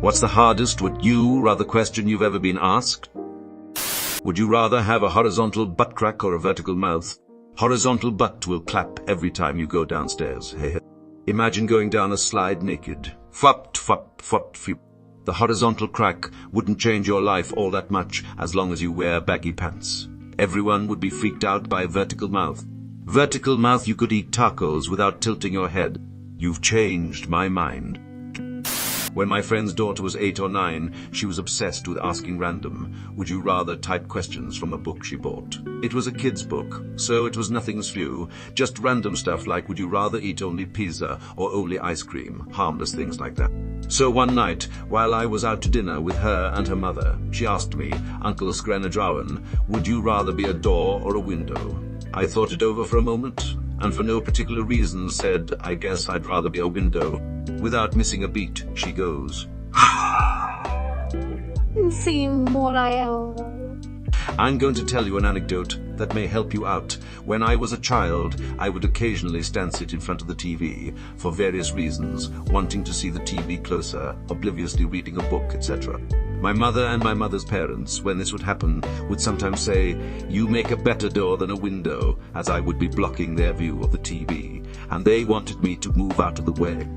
What's the hardest would you rather question you've ever been asked? Would you rather have a horizontal butt crack or a vertical mouth? Horizontal butt will clap every time you go downstairs. Imagine going down a slide naked. Fwap, fwap, fwap, fwap. The horizontal crack wouldn't change your life all that much as long as you wear baggy pants. Everyone would be freaked out by a vertical mouth. Vertical mouth, you could eat tacos without tilting your head. You've changed my mind. When my friend's daughter was 8 or 9, she was obsessed with asking random, would you rather type questions from a book she bought. It was a kid's book, so it was nothing's few, just random stuff like would you rather eat only pizza or only ice cream, harmless things like that. So one night, while I was out to dinner with her and her mother, she asked me, Uncle Skrenadrawan, would you rather be a door or a window? I thought it over for a moment, and for no particular reason said, I guess I'd rather be a window. Without missing a beat, she goes, I'm going to tell you an anecdote that may help you out. When I was a child, I would occasionally sit in front of the TV for various reasons, wanting to see the TV closer, obliviously reading a book, etc. My mother and my mother's parents, when this would happen, would sometimes say, you make a better door than a window, as I would be blocking their view of the TV, and they wanted me to move out of the way.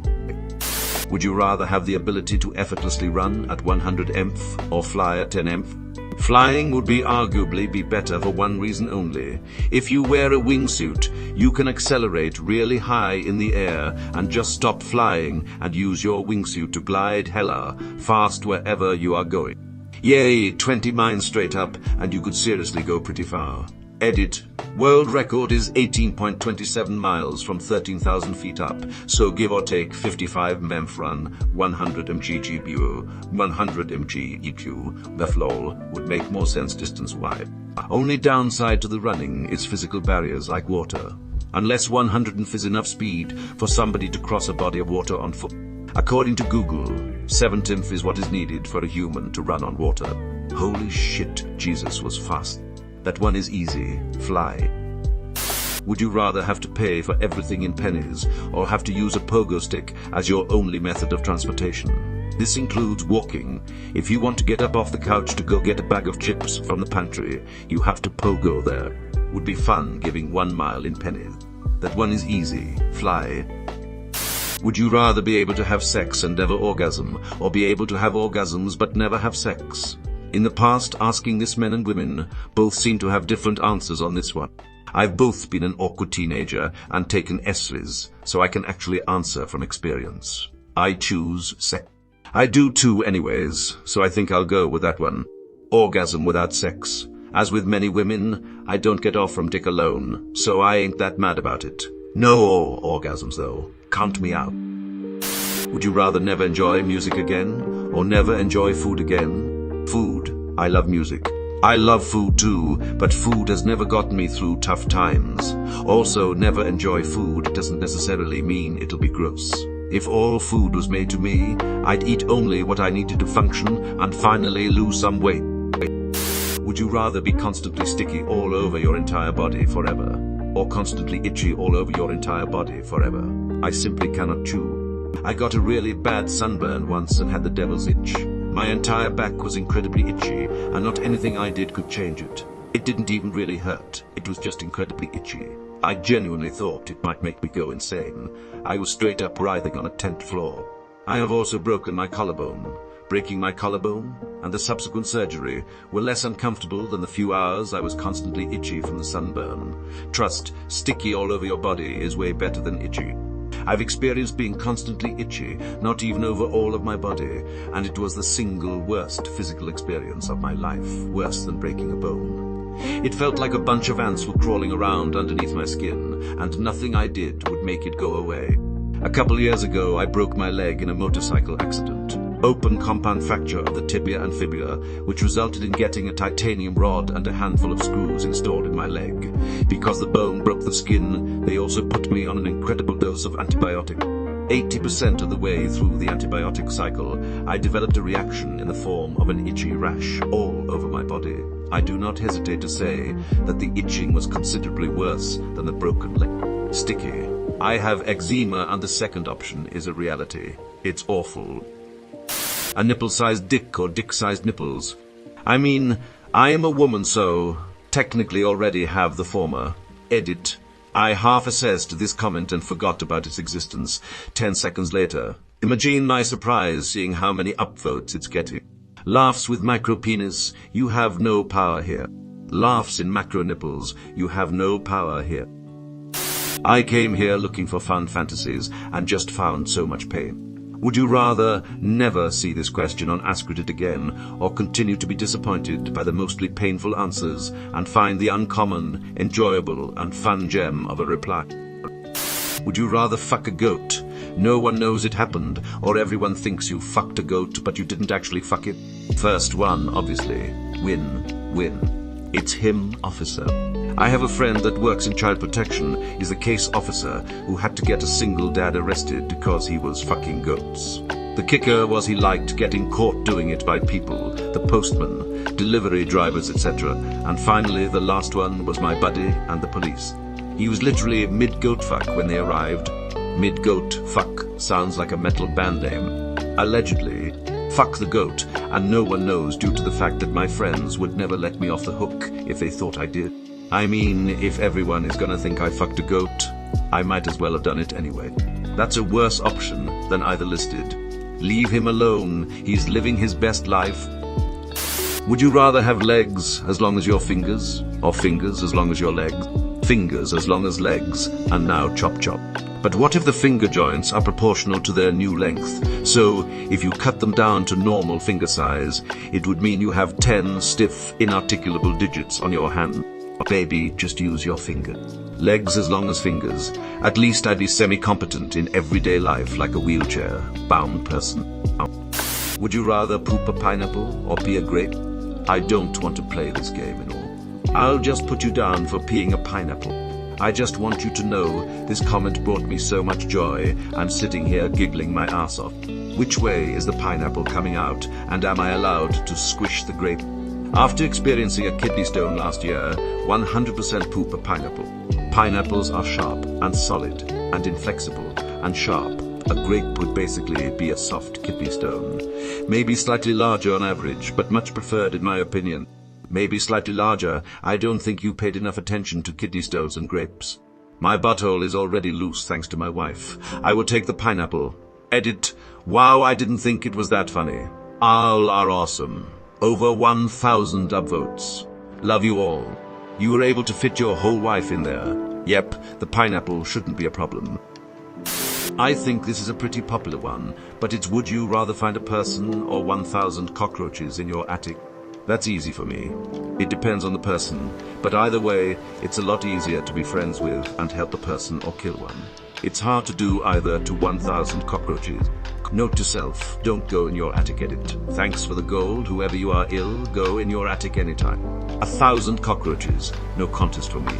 Would you rather have the ability to effortlessly run at 100 mph or fly at 10 mph? Flying would arguably be better for one reason only. If you wear a wingsuit, you can accelerate really high in the air and just stop flying and use your wingsuit to glide hella fast wherever you are going. Yay, 20 miles straight up, and you could seriously go pretty far. Edit. World record is 18.27 miles from 13,000 feet up, so give or take 55 mph run, 100 mg GPU, 100 mg EQ. The lol would make more sense distance-wise. Only downside to the running is physical barriers like water. Unless 100 mph is enough speed for somebody to cross a body of water on foot. According to Google, 70 mph is what is needed for a human to run on water. Holy shit, Jesus was fast. That one is easy. Fly. Would you rather have to pay for everything in pennies or have to use a pogo stick as your only method of transportation? This includes walking. If you want to get up off the couch to go get a bag of chips from the pantry, you have to pogo there. Would be fun giving 1 mile in pennies. That one is easy. Fly. Would you rather be able to have sex and never orgasm, or be able to have orgasms but never have sex? In the past, asking this men and women, both seem to have different answers on this one. I've both been an awkward teenager and taken SRIs, so I can actually answer from experience. I choose sex. I do too anyways, so I think I'll go with that one. Orgasm without sex. As with many women, I don't get off from dick alone, so I ain't that mad about it. No orgasms though. Count me out. Would you rather never enjoy music again, or never enjoy food again? Food. I love music. I love food too, but food has never gotten me through tough times. Also, never enjoy food doesn't necessarily mean it'll be gross. If all food was made to me, I'd eat only what I needed to function and finally lose some weight. Would you rather be constantly sticky all over your entire body forever, or constantly itchy all over your entire body forever? I simply cannot chew. I got a really bad sunburn once and had the devil's itch. My entire back was incredibly itchy, and not anything I did could change it. It didn't even really hurt. It was just incredibly itchy. I genuinely thought it might make me go insane. I was straight up writhing on a tent floor. I have also broken my collarbone. Breaking my collarbone and the subsequent surgery were less uncomfortable than the few hours I was constantly itchy from the sunburn. Trust, sticky all over your body is way better than itchy. I've experienced being constantly itchy, not even over all of my body, and it was the single worst physical experience of my life, worse than breaking a bone. It felt like a bunch of ants were crawling around underneath my skin, and nothing I did would make it go away. A couple years ago, I broke my leg in a motorcycle accident. Open compound fracture of the tibia and fibula, which resulted in getting a titanium rod and a handful of screws installed in my leg. Because the bone broke the skin, they also put me on an incredible dose of antibiotic. 80% of the way through the antibiotic cycle, I developed a reaction in the form of an itchy rash all over my body. I do not hesitate to say that the itching was considerably worse than the broken leg. Sticky. I have eczema, and the second option is a reality. It's awful. A nipple-sized dick or dick-sized nipples? I mean, I am a woman, so technically already have the former. Edit. I half-assessed this comment and forgot about its existence. 10 seconds later. Imagine my surprise seeing how many upvotes it's getting. Laughs with micro-penis, you have no power here. Laughs in macro-nipples, you have no power here. I came here looking for fun fantasies and just found so much pain. Would you rather never see this question on Askreddit again, or continue to be disappointed by the mostly painful answers and find the uncommon, enjoyable, and fun gem of a reply? Would you rather fuck a goat? No one knows it happened, or everyone thinks you fucked a goat, but you didn't actually fuck it? First one, obviously. Win, win. It's him, officer. I have a friend that works in child protection, is a case officer who had to get a single dad arrested because he was fucking goats. The kicker was he liked getting caught doing it by people, the postman, delivery drivers, etc. And finally, the last one was my buddy and the police. He was literally mid-goat fuck when they arrived. Mid-goat fuck sounds like a metal band name. Allegedly, fuck the goat, and no one knows due to the fact that my friends would never let me off the hook if they thought I did. I mean, if everyone is gonna think I fucked a goat, I might as well have done it anyway. That's a worse option than either listed. Leave him alone, he's living his best life. Would you rather have legs as long as your fingers, or fingers as long as your legs? Fingers as long as legs, and now chop chop. But what if the finger joints are proportional to their new length? So, if you cut them down to normal finger size, it would mean you have 10 stiff, inarticulable digits on your hand. Baby, just use your finger. Legs as long as fingers. At least I'd be semi-competent in everyday life like a wheelchair-bound person. Would you rather poop a pineapple or pee a grape? I don't want to play this game at all. I'll just put you down for peeing a pineapple. I just want you to know this comment brought me so much joy, I'm sitting here giggling my ass off. Which way is the pineapple coming out, and am I allowed to squish the grape? After experiencing a kidney stone last year, 100% poop a pineapple. Pineapples are sharp and solid and inflexible and sharp. A grape would basically be a soft kidney stone. Maybe slightly larger on average, but much preferred in my opinion. Maybe slightly larger. I don't think you paid enough attention to kidney stones and grapes. My butthole is already loose thanks to my wife. I will take the pineapple. Edit. Wow, I didn't think it was that funny. All are awesome. Over 1,000 upvotes. Love you all. You were able to fit your whole wife in there. Yep, the pineapple shouldn't be a problem. I think this is a pretty popular one, but it's would you rather find a person or 1,000 cockroaches in your attic? That's easy for me. It depends on the person, but either way, it's a lot easier to be friends with and help a person or kill one. It's hard to do either to 1,000 cockroaches. Note to self, don't go in your attic. Edit. Thanks for the gold, whoever you are ill, go in your attic anytime. 1,000 cockroaches, no contest for me.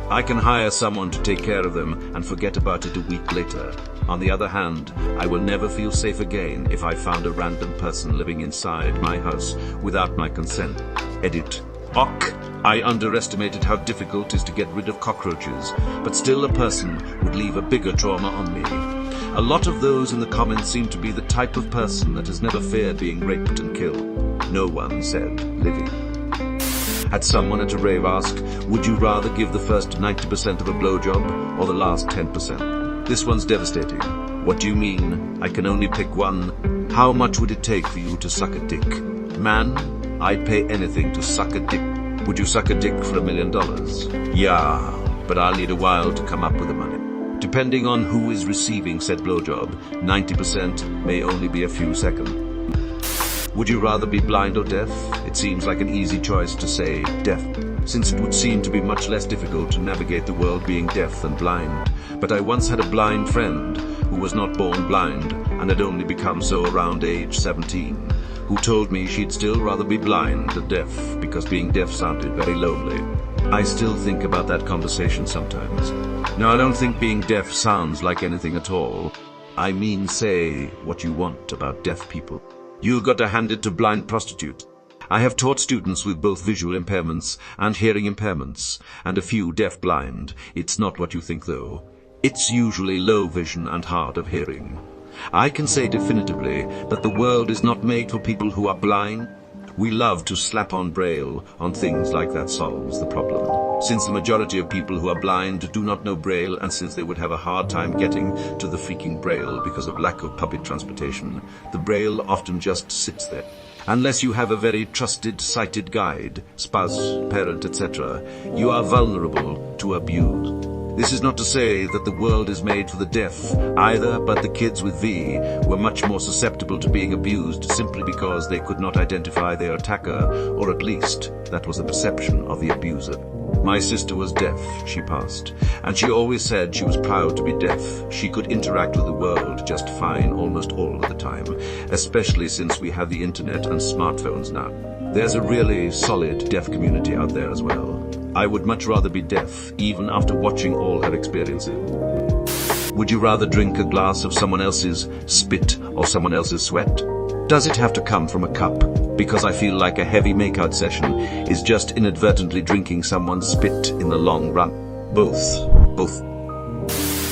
I can hire someone to take care of them and forget about it a week later. On the other hand, I will never feel safe again if I found a random person living inside my house without my consent. Edit. Ok, I underestimated how difficult it is to get rid of cockroaches, but still a person would leave a bigger trauma on me. A lot of those in the comments seem to be the type of person that has never feared being raped and killed. No one said living. Had someone at a rave ask, would you rather give the first 90% of a blowjob or the last 10%? This one's devastating. What do you mean? I can only pick one. How much would it take for you to suck a dick? Man, I'd pay anything to suck a dick. Would you suck a dick for $1 million? Yeah, but I'll need a while to come up with the money. Depending on who is receiving said blowjob, 90% may only be a few seconds. Would you rather be blind or deaf? It seems like an easy choice to say deaf, since it would seem to be much less difficult to navigate the world being deaf than blind. But I once had a blind friend who was not born blind and had only become so around age 17, who told me she'd still rather be blind than deaf because being deaf sounded very lonely. I still think about that conversation sometimes. Now, I don't think being deaf sounds like anything at all. I mean, say what you want about deaf people. You got to hand it to blind prostitute. I have taught students with both visual impairments and hearing impairments, and a few deaf-blind. It's not what you think, though. It's usually low vision and hard of hearing. I can say definitively that the world is not made for people who are blind. We love to slap on Braille on things like that solves the problem. Since the majority of people who are blind do not know Braille, and since they would have a hard time getting to the freaking Braille because of lack of public transportation, the Braille often just sits there. Unless you have a very trusted sighted guide, spouse, parent, etc., you are vulnerable to abuse. This is not to say that the world is made for the deaf either, but the kids with V were much more susceptible to being abused simply because they could not identify their attacker, or at least that was the perception of the abuser. My sister was deaf, she passed, and she always said she was proud to be deaf. She could interact with the world just fine almost all of the time, especially since we have the internet and smartphones now. There's a really solid deaf community out there as well. I would much rather be deaf, even after watching all her experiences. Would you rather drink a glass of someone else's spit or someone else's sweat? Does it have to come from a cup? Because I feel like a heavy makeout session is just inadvertently drinking someone's spit in the long run. Both.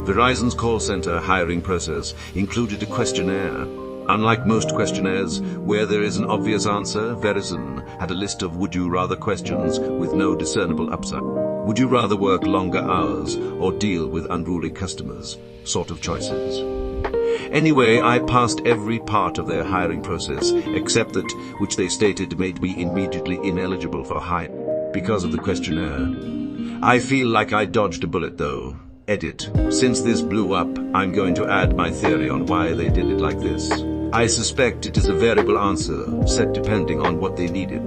Verizon's call center hiring process included a questionnaire. Unlike most questionnaires, where there is an obvious answer, Verizon had a list of would-you-rather questions with no discernible upside. Would you rather work longer hours or deal with unruly customers? Sort of choices. Anyway, I passed every part of their hiring process, except that which they stated made me immediately ineligible for hire because of the questionnaire. I feel like I dodged a bullet though. Edit. Since this blew up, I'm going to add my theory on why they did it like this. I suspect it is a variable answer, set depending on what they needed.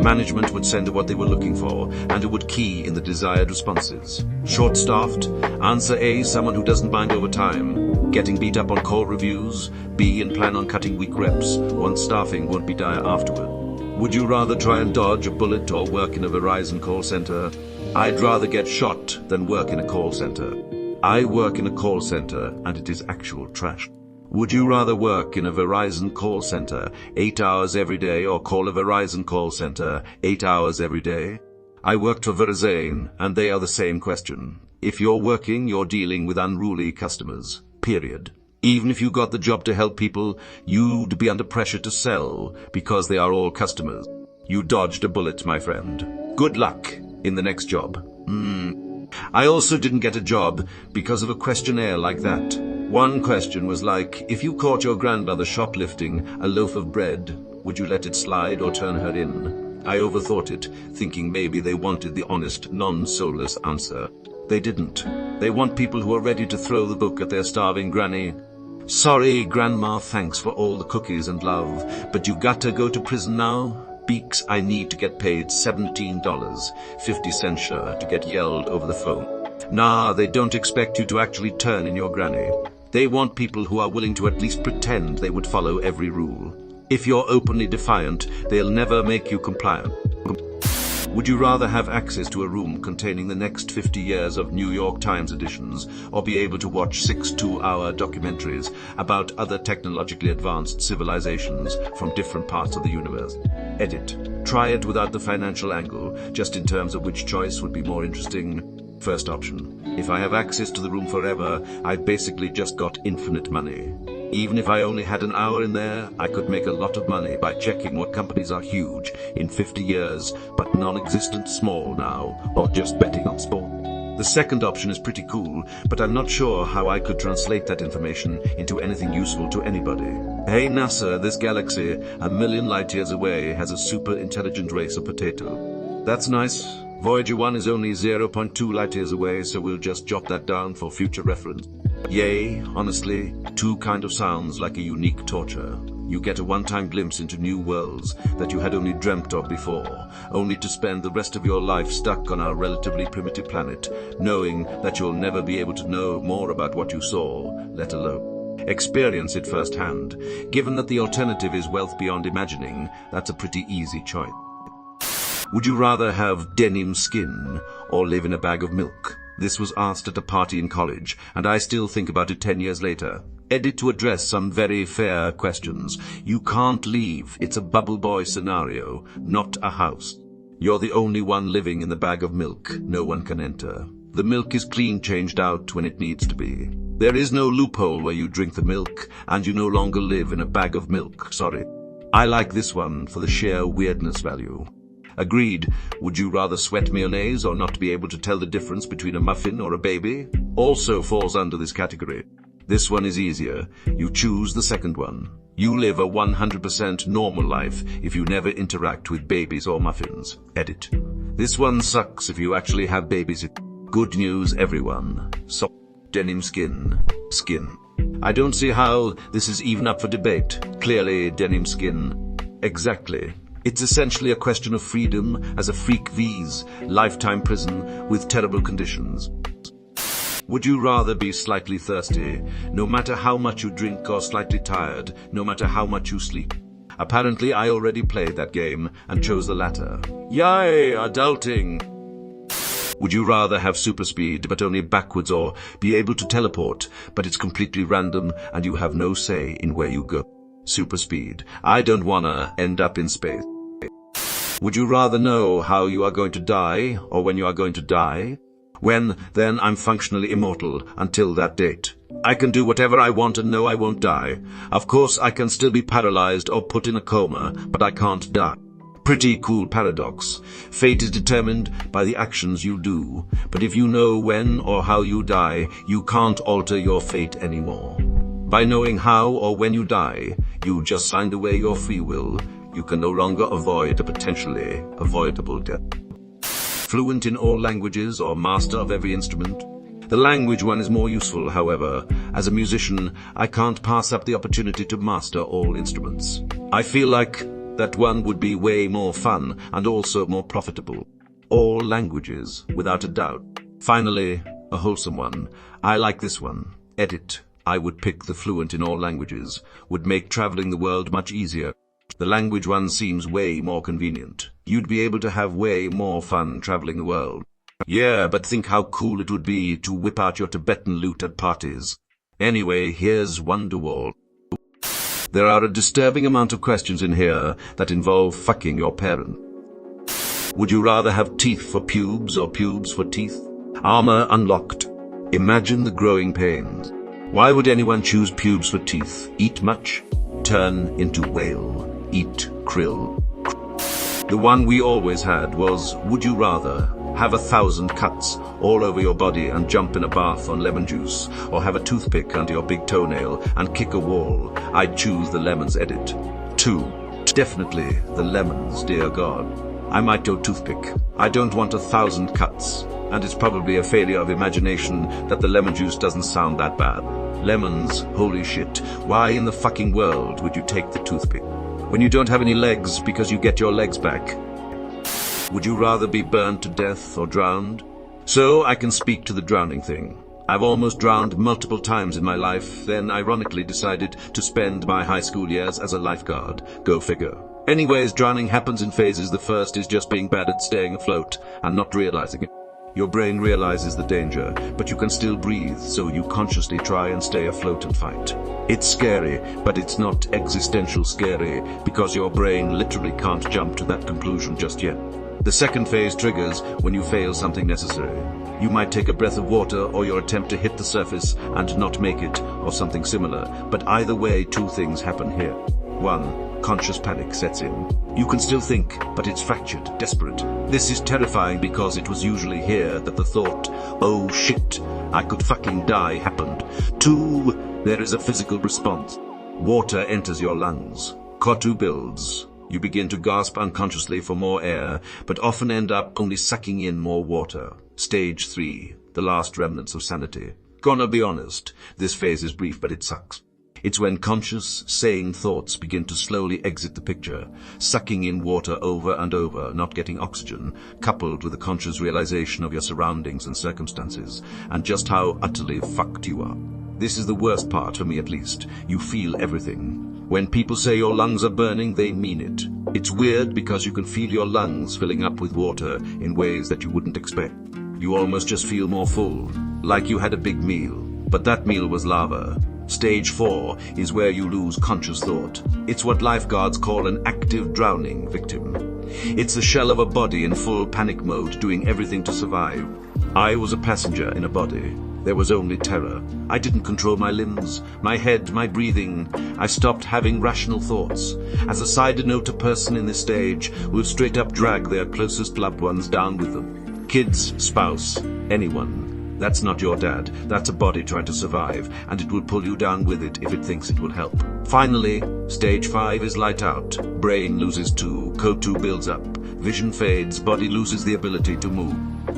Management would send what they were looking for, and it would key in the desired responses. Short-staffed? Answer A, someone who doesn't mind overtime. Getting beat up on call reviews? B, and plan on cutting weak reps, once staffing won't be dire afterward. Would you rather try and dodge a bullet or work in a Verizon call center? I'd rather get shot than work in a call center. I work in a call center, and it is actual trash. Would you rather work in a Verizon call center 8 hours every day or call a Verizon call center 8 hours every day? I worked for Verizon, and they are the same question. If you're working, you're dealing with unruly customers. Period. Even if you got the job to help people, you'd be under pressure to sell because they are all customers. You dodged a bullet, my friend. Good luck in the next job. I also didn't get a job because of a questionnaire like that. One question was like, if you caught your grandmother shoplifting a loaf of bread, would you let it slide or turn her in? I overthought it, thinking maybe they wanted the honest, non-soulless answer. They didn't. They want people who are ready to throw the book at their starving granny. Sorry, Grandma, thanks for all the cookies and love, but you gotta go to prison now? Beaks, I need to get paid $17.50 sure to get yelled over the phone. Nah, they don't expect you to actually turn in your granny. They want people who are willing to at least pretend they would follow every rule. If you're openly defiant, they'll never make you compliant. Would you rather have access to a room containing the next 50 years of New York Times editions, or be able to watch 6 two-hour documentaries about other technologically advanced civilizations from different parts of the universe? Edit. Try it without the financial angle, just in terms of which choice would be more interesting. First option. If I have access to the room forever, I've basically just got infinite money. Even if I only had an hour in there, I could make a lot of money by checking what companies are huge in 50 years, but non-existent small now, or just betting on sport. The second option is pretty cool, but I'm not sure how I could translate that information into anything useful to anybody. Hey NASA, this galaxy, a million light years away, has a super intelligent race of potato. That's nice. Voyager 1 is only 0.2 light years away, so we'll just jot that down for future reference. Yay, honestly, 2 kind of sounds like a unique torture. You get a one-time glimpse into new worlds that you had only dreamt of before, only to spend the rest of your life stuck on our relatively primitive planet, knowing that you'll never be able to know more about what you saw, let alone experience it firsthand. Given that the alternative is wealth beyond imagining, that's a pretty easy choice. Would you rather have denim skin or live in a bag of milk? This was asked at a party in college, and I still think about it 10 years later. Edit to address some very fair questions. You can't leave. It's a bubble boy scenario, not a house. You're the only one living in the bag of milk. No one can enter. The milk is clean changed out when it needs to be. There is no loophole where you drink the milk and you no longer live in a bag of milk. Sorry. I like this one for the sheer weirdness value. Agreed. Would you rather sweat mayonnaise or not be able to tell the difference between a muffin or a baby? Also falls under this category. This one is easier. You choose the second one. You live a 100% normal life if you never interact with babies or muffins. Edit. This one sucks if you actually have babies. Good news, everyone. So, denim skin. Skin. I don't see how this is even up for debate. Clearly, denim skin. Exactly. It's essentially a question of freedom as a freak vs. lifetime prison with terrible conditions. Would you rather be slightly thirsty, no matter how much you drink, or slightly tired, no matter how much you sleep? Apparently, I already played that game and chose the latter. Yay, adulting! Would you rather have super speed, but only backwards, or be able to teleport, but it's completely random and you have no say in where you go? Super speed. I don't wanna end up in space. Would you rather know how you are going to die, or when you are going to die? When, then I'm functionally immortal until that date. I can do whatever I want and know I won't die. Of course, I can still be paralyzed or put in a coma, but I can't die. Pretty cool paradox. Fate is determined by the actions you do, but if you know when or how you die, you can't alter your fate anymore. By knowing how or when you die, you just signed away your free will. You can no longer avoid a potentially avoidable death. Fluent in all languages or master of every instrument? The language one is more useful, however. As a musician, I can't pass up the opportunity to master all instruments. I feel like that one would be way more fun and also more profitable. All languages, without a doubt. Finally, a wholesome one. I like this one. Edit. I would pick the fluent in all languages. Would make traveling the world much easier. The language one seems way more convenient. You'd be able to have way more fun traveling the world. Yeah, but think how cool it would be to whip out your Tibetan lute at parties. Anyway, here's Wonderwall. There are a disturbing amount of questions in here that involve fucking your parent. Would you rather have teeth for pubes or pubes for teeth? Armor unlocked. Imagine the growing pains. Why would anyone choose pubes for teeth? Eat much? Turn into whale. Eat krill. The one we always had was, would you rather have 1,000 cuts all over your body and jump in a bath on lemon juice, or have a toothpick under your big toenail and kick a wall? I'd choose the lemons. Edit. 2. Definitely the lemons, dear God. I might go toothpick. I don't want 1,000 cuts, and it's probably a failure of imagination that the lemon juice doesn't sound that bad. Lemons, holy shit. Why in the fucking world would you take the toothpick when you don't have any legs because you get your legs back? Would you rather be burned to death or drowned? So I can speak to the drowning thing. I've almost drowned multiple times in my life, then ironically decided to spend my high school years as a lifeguard. Go figure. Anyways, drowning happens in phases. The first is just being bad at staying afloat and not realizing it. Your brain realizes the danger, but you can still breathe, so you consciously try and stay afloat and fight. It's scary, but it's not existential scary, because your brain literally can't jump to that conclusion just yet. The second phase triggers when you fail something necessary. You might take a breath of water, or your attempt to hit the surface and not make it, or something similar, but either way, two things happen here. 1. Conscious panic sets in. You can still think, but it's fractured, desperate. This is terrifying because it was usually here that the thought, oh shit, I could fucking die, happened. 2. There is a physical response. Water enters your lungs. CO2 builds. You begin to gasp unconsciously for more air, but often end up only sucking in more water. Stage 3. The last remnants of sanity. Gonna be honest, this phase is brief, but it sucks. It's when conscious, sane thoughts begin to slowly exit the picture, sucking in water over and over, not getting oxygen, coupled with a conscious realization of your surroundings and circumstances, and just how utterly fucked you are. This is the worst part, for me at least. You feel everything. When people say your lungs are burning, they mean it. It's weird because you can feel your lungs filling up with water in ways that you wouldn't expect. You almost just feel more full, like you had a big meal, but that meal was lava. Stage 4 is where you lose conscious thought. It's what lifeguards call an active drowning victim. It's the shell of a body in full panic mode, doing everything to survive. I was a passenger in a body. There was only terror. I didn't control my limbs, my head, my breathing. I stopped having rational thoughts. As a side note, a person in this stage will straight up drag their closest loved ones down with them. Kids, spouse, anyone. That's not your dad. That's a body trying to survive, and it will pull you down with it if it thinks it will help. Finally, stage 5 is light out. Brain loses 2, code 2 builds up. Vision fades, body loses the ability to move.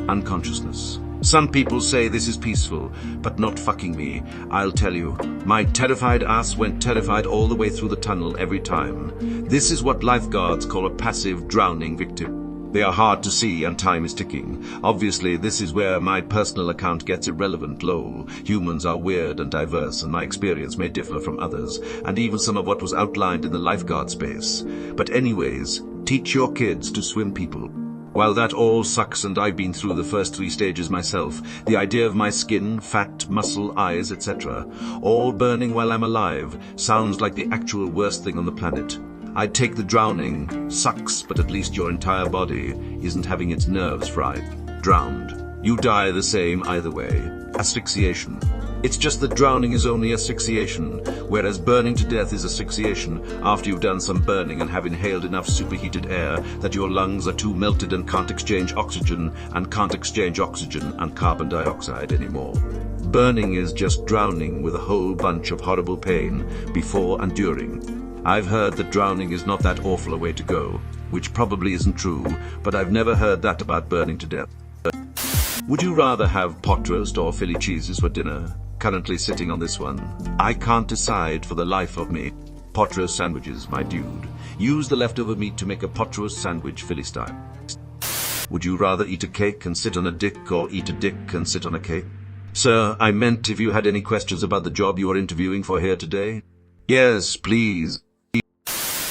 Unconsciousness. Some people say this is peaceful, but not fucking me. I'll tell you, my terrified ass went terrified all the way through the tunnel every time. This is what lifeguards call a passive drowning victim. They are hard to see and time is ticking. Obviously, this is where my personal account gets irrelevant, lol. Humans are weird and diverse, and my experience may differ from others, and even some of what was outlined in the lifeguard space. But anyways, teach your kids to swim, people. While that all sucks and I've been through the first 3 stages myself, the idea of my skin, fat, muscle, eyes, etc., all burning while I'm alive sounds like the actual worst thing on the planet. I'd take the drowning. Sucks, but at least your entire body isn't having its nerves fried. Drowned. You die the same either way. Asphyxiation. It's just that drowning is only asphyxiation, whereas burning to death is asphyxiation after you've done some burning and have inhaled enough superheated air that your lungs are too melted and can't exchange oxygen and carbon dioxide anymore. Burning is just drowning with a whole bunch of horrible pain before and during. I've heard that drowning is not that awful a way to go, which probably isn't true, but I've never heard that about burning to death. Would you rather have pot roast or Philly cheeses for dinner? Currently sitting on this one. I can't decide for the life of me. Pot roast sandwiches, my dude. Use the leftover meat to make a pot roast sandwich Philly style. Would you rather eat a cake and sit on a dick or eat a dick and sit on a cake? Sir, I meant if you had any questions about the job you are interviewing for here today. Yes, please.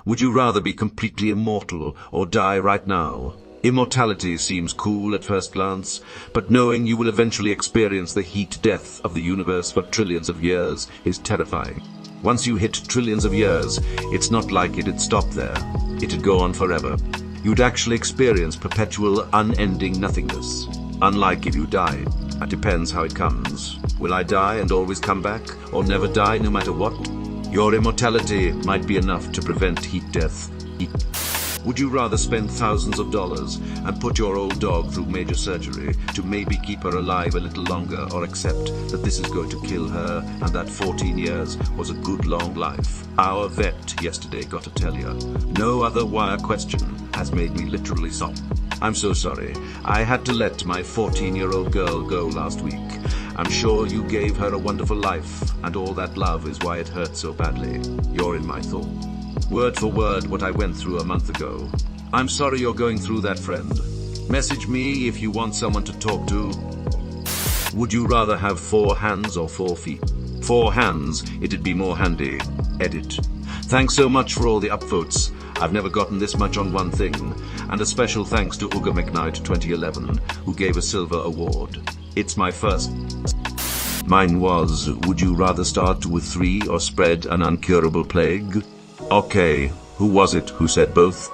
Would you rather be completely immortal or die right now? Immortality seems cool at first glance, but knowing you will eventually experience the heat death of the universe for trillions of years is terrifying. Once you hit trillions of years, it's not like it'd stop there. It'd go on forever. You'd actually experience perpetual, unending nothingness. Unlike if you die. It depends how it comes. Will I die and always come back, or never die no matter what? Your immortality might be enough to prevent heat death. Would you rather spend thousands of dollars and put your old dog through major surgery to maybe keep her alive a little longer, or accept that this is going to kill her and that 14 years was a good long life? Our vet yesterday got to tell you. No other wire question has made me literally sob. I'm so sorry. I had to let my 14-year-old girl go last week. I'm sure you gave her a wonderful life, and all that love is why it hurt so badly. You're in my thought. Word for word what I went through a month ago. I'm sorry you're going through that, friend. Message me if you want someone to talk to. Would you rather have 4 hands or 4 feet? 4 hands, it'd be more handy. Edit. Thanks so much for all the upvotes. I've never gotten this much on one thing. And a special thanks to Uga McKnight 2011, who gave a silver award. It's my first. Mine was, would you rather start with 3 or spread an uncurable plague? Okay, who was it who said both?